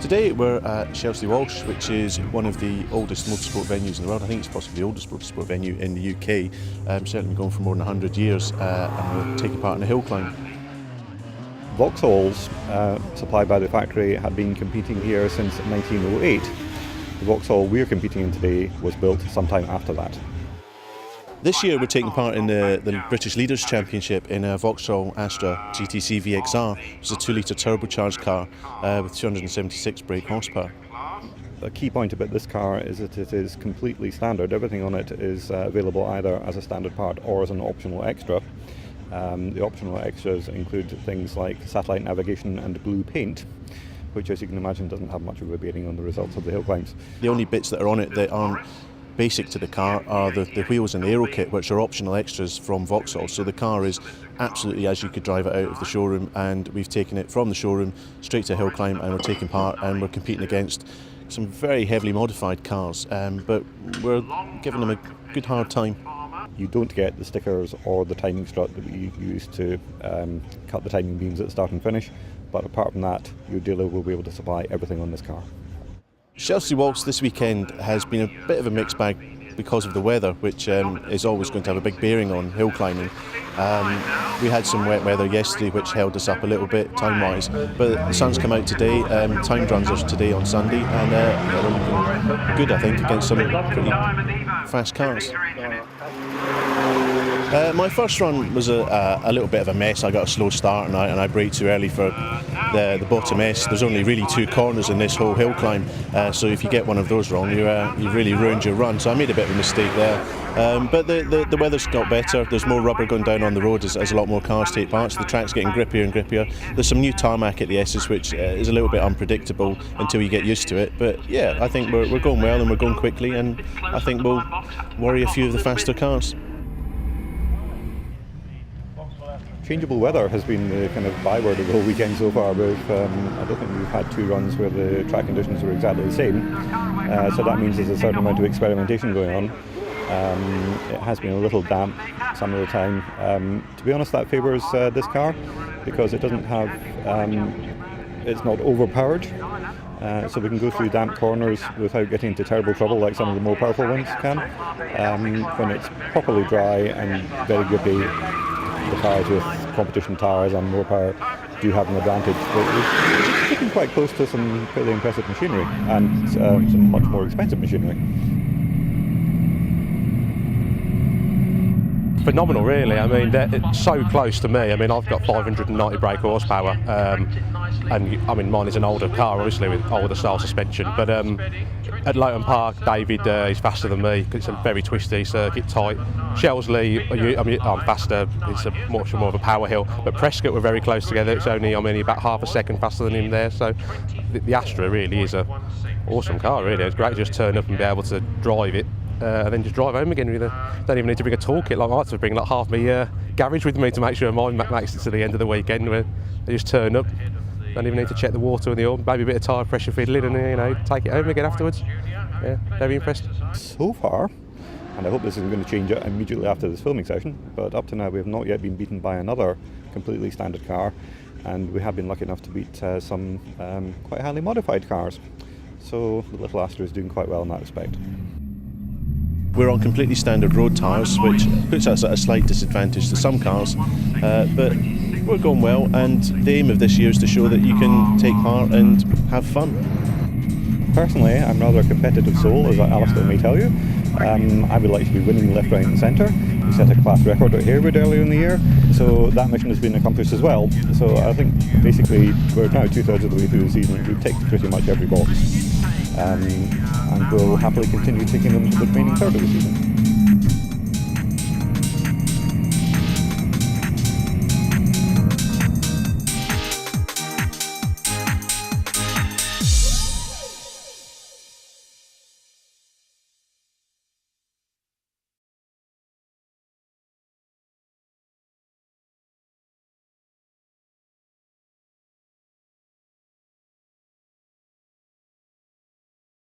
Today we're at Shelsley Walsh, which is one of the oldest motorsport venues in the world. I think it's possibly the oldest motorsport venue in the UK. Certainly been going for more than 100 years, and we're taking part in a hill climb. Vauxhalls, supplied by the factory, had been competing here since 1908. The Vauxhall we're competing in today was built sometime after that. This year we're taking part in the British Leaders' Championship in a Vauxhall Astra VXR. It's a 2-litre turbocharged car with 276 brake horsepower. A key point about this car is that it is completely standard. Everything on it is available either as a standard part or as an optional extra. The optional extras include things like satellite navigation and blue paint, which, as you can imagine, doesn't have much of a bearing on the results of the hill climbs. The only bits that are on it that aren't basic to the car are the wheels and the aero kit, which are optional extras from Vauxhall. So the car is absolutely as you could drive it out of the showroom, and we've taken it from the showroom straight to a hill climb, and we're taking part and we're competing against some very heavily modified cars, but we're giving them a good hard time. You don't get the stickers or the timing strut that we use to cut the timing beams at start and finish, but apart from that, your dealer will be able to supply everything on this car. Shelsley Walsh this weekend has been a bit of a mixed bag because of the weather, which is always going to have a big bearing on hill climbing. We had some wet weather yesterday which held us up a little bit time-wise, but the sun's come out today. Timed runs are today on Sunday, and they're looking good, I think, against some pretty fast cars. My first run was a little bit of a mess. I got a slow start and I braked too early for the bottom S. There's only really 2 corners in this whole hill climb, so if you get one of those wrong, you've really ruined your run. So I made a bit of a mistake there. But the weather's got better. There's more rubber going down on the road as a lot more cars take part. So the track's getting grippier and grippier. There's some new tarmac at the S's, which is a little bit unpredictable until you get used to it. But yeah, I think we're going well and we're going quickly, and I think we'll worry a few of the faster cars. Changeable weather has been the kind of byword of the whole weekend so far. I don't think we've had 2 runs where the track conditions were exactly the same, so that means there's a certain amount of experimentation going on. It has been a little damp some of the time. To be honest, that favours this car because it doesn't have, it's not overpowered, so we can go through damp corners without getting into terrible trouble like some of the more powerful ones can. When it's properly dry and very grippy, the cars with competition tyres and more power do have an advantage, but we're getting quite close to some fairly impressive machinery and some much more expensive machinery. Phenomenal, really. I mean, it's so close to me. I mean, I've got 590 brake horsepower, and I mean, mine is an older car, obviously, with older style suspension. But at Lowton Park, David is faster than me. It's a very twisty circuit, tight. Shelsley, I mean, I'm faster. It's much more of a power hill. But Prescott, we're very close together. It's only, I'm only about half a second faster than him there. So the Astra really is a awesome car. Really, it's great to just turn up and be able to drive it. And then just drive home again. Don't even need to bring a toolkit. Like I have to bring like half my garage with me to make sure mine makes it to the end of the weekend. Where they just turn up, don't even need to check the water and the oil, maybe a bit of tyre pressure fiddling, and take it home again afterwards. Yeah, very impressed. So far, and I hope this isn't going to change it immediately after this filming session, but up to now we have not yet been beaten by another completely standard car, and we have been lucky enough to beat some quite highly modified cars. So the little Astra is doing quite well in that respect. We're on completely standard road tyres, which puts us at a slight disadvantage to some cars, but we're going well, and the aim of this year is to show that you can take part and have fun. Personally, I'm rather a competitive soul, as Alisdair may tell you. I would like to be winning left, right and centre. We set a class record at Harewood earlier in the year, so that mission has been accomplished as well. So I think basically we're now 2/3 of the way through the season. We've ticked pretty much every box, and we'll happily continue ticking them for the remaining third of the season.